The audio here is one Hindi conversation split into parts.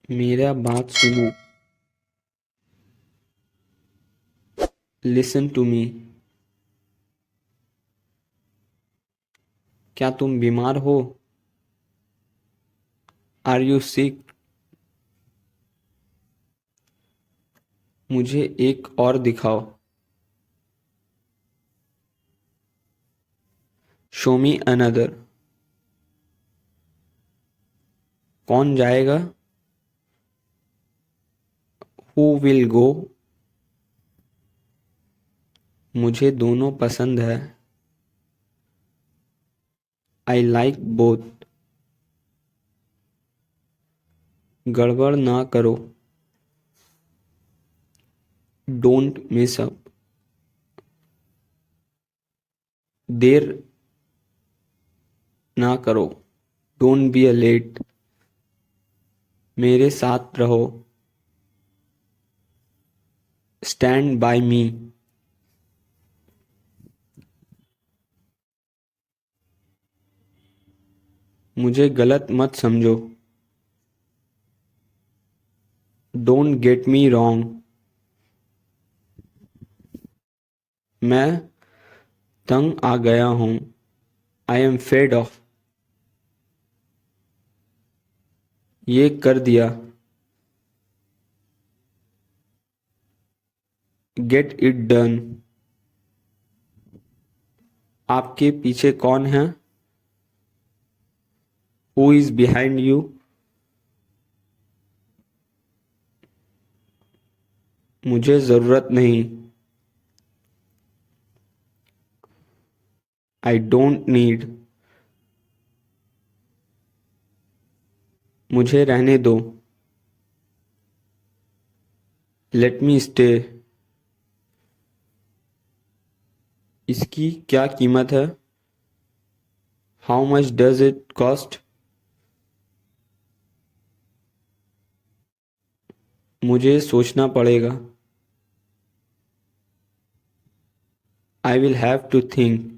मेरा बात सुनो। Listen to me. क्या तुम बीमार हो? Are you sick? मुझे एक और दिखाओ। Show me another. कौन जाएगा? Who will go? मुझे दोनों पसंद है। I like both. गड़बड़ ना करो। Don't mess up. देर ना करो। Don't be a late. मेरे साथ रहो। Stand by me. मुझे गलत मत समझो। Don't get me wrong. मैं तंग आ गया हूँ। I am fed off. ये कर दिया। Get it done. आपके पीछे कौन है? Who is behind you? मुझे जरूरत नहीं। I don't need. मुझे रहने दो। Let me stay. इसकी क्या कीमत है? How much does it cost? मुझे सोचना पड़ेगा। I will have to think.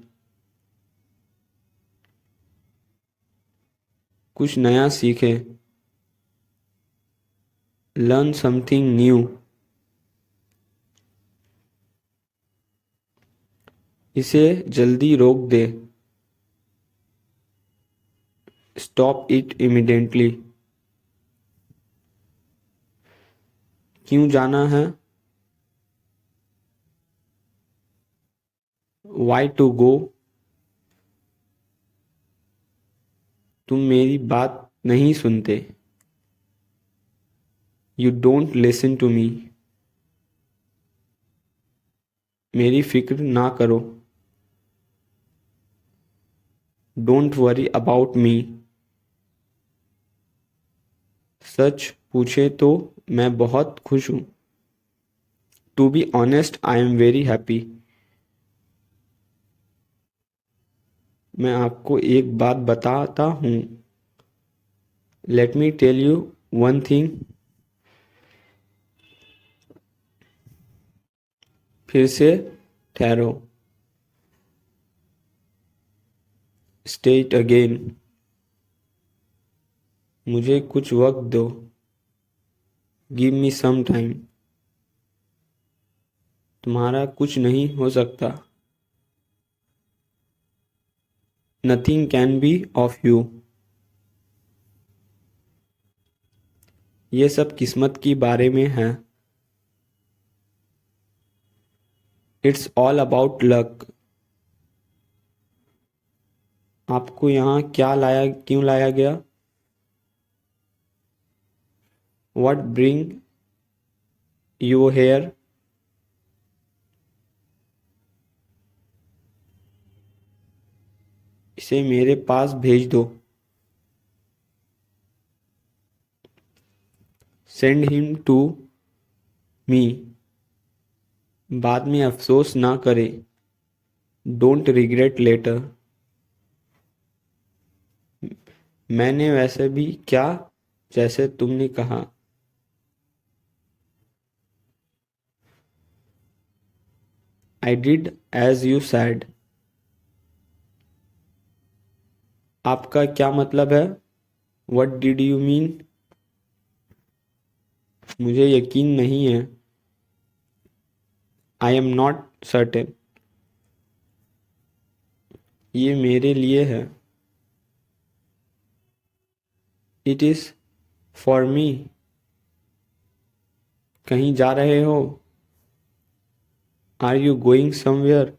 कुछ नया सीखें। Learn something new. इसे जल्दी रोक दे। Stop it immediately. क्यों जाना है? Why to go? तुम मेरी बात नहीं सुनते। You don't listen to me. मेरी फिक्र ना करो। Don't worry about me. सच पूछे तो मैं बहुत खुश हूँ। To be honest I am very happy. मैं आपको एक बात बताता हूँ। Let me tell you one thing. फिर से ठहरो। Stay it again. मुझे कुछ वक्त दो। Give me some time. तुम्हारा कुछ नहीं हो सकता। Nothing can be off you. ये सब किस्मत की बारे में है। It's all about luck. आपको यहाँ क्यों लाया गया? What bring you here? इसे मेरे पास भेज दो। Send him to me. बाद में अफसोस ना करे। Don't regret later. मैंने वैसे भी क्या जैसे तुमने कहा। I did as you said. आपका क्या मतलब है? What did you mean? मुझे यकीन नहीं है। I am not certain. ये मेरे लिए है। It is for me. कहीं जा रहे हो? Are you going somewhere?